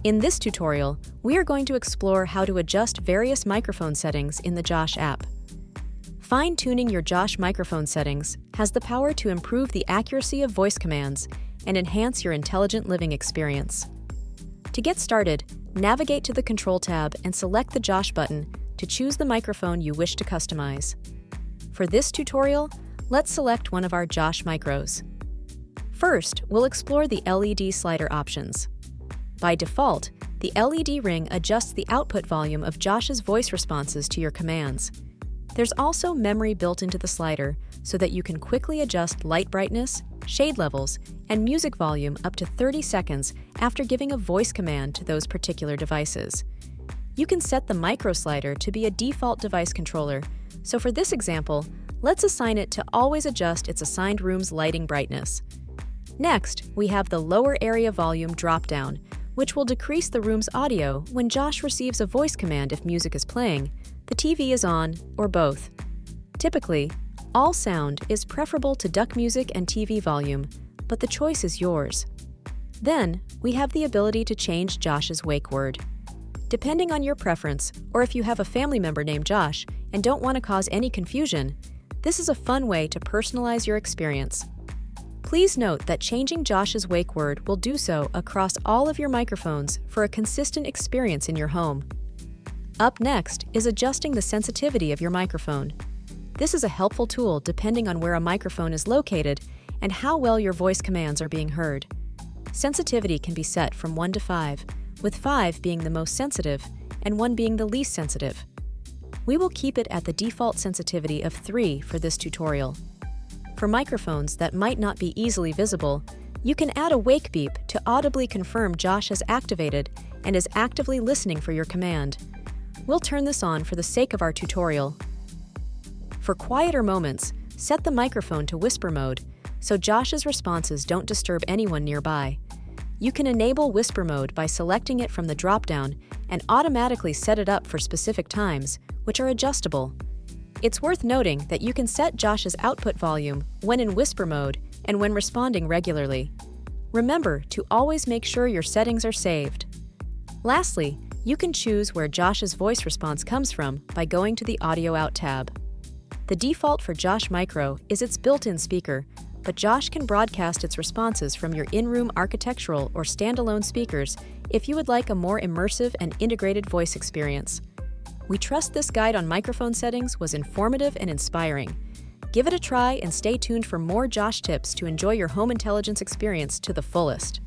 In this tutorial, we are going to explore how to adjust various microphone settings in the Josh app. Fine-tuning your Josh microphone settings has the power to improve the accuracy of voice commands and enhance your intelligent living experience. To get started, navigate to the Control tab and select the Josh button to choose the microphone you wish to customize. For this tutorial, let's select one of our Josh micros. First, we'll explore the LED slider options. By default, the LED ring adjusts the output volume of Josh's voice responses to your commands. There's also memory built into the slider so that you can quickly adjust light brightness, shade levels, and music volume up to 30 seconds after giving a voice command to those particular devices. You can set the micro slider to be a default device controller, so for this example, let's assign it to always adjust its assigned room's lighting brightness. Next, we have the lower area volume drop-down, which will decrease the room's audio when Josh receives a voice command if music is playing, the TV is on, or both. Typically, all sound is preferable to duck music and TV volume, but the choice is yours. Then, we have the ability to change Josh's wake word. Depending on your preference, or if you have a family member named Josh and don't want to cause any confusion, this is a fun way to personalize your experience. Please note that changing Josh's wake word will do so across all of your microphones for a consistent experience in your home. Up next is adjusting the sensitivity of your microphone. This is a helpful tool depending on where a microphone is located and how well your voice commands are being heard. Sensitivity can be set from 1 to 5, with 5 being the most sensitive and 1 being the least sensitive. We will keep it at the default sensitivity of 3 for this tutorial. For microphones that might not be easily visible, you can add a wake beep to audibly confirm Josh has activated and is actively listening for your command. We'll turn this on for the sake of our tutorial. For quieter moments, set the microphone to whisper mode so Josh's responses don't disturb anyone nearby. You can enable whisper mode by selecting it from the drop-down and automatically set it up for specific times, which are adjustable. It's worth noting that you can set Josh's output volume when in whisper mode and when responding regularly. Remember to always make sure your settings are saved. Lastly, you can choose where Josh's voice response comes from by going to the Audio Out tab. The default for Josh Micro is its built-in speaker, but Josh can broadcast its responses from your in-room architectural or standalone speakers if you would like a more immersive and integrated voice experience. We trust this guide on microphone settings was informative and inspiring. Give it a try and stay tuned for more Josh tips to enjoy your home intelligence experience to the fullest.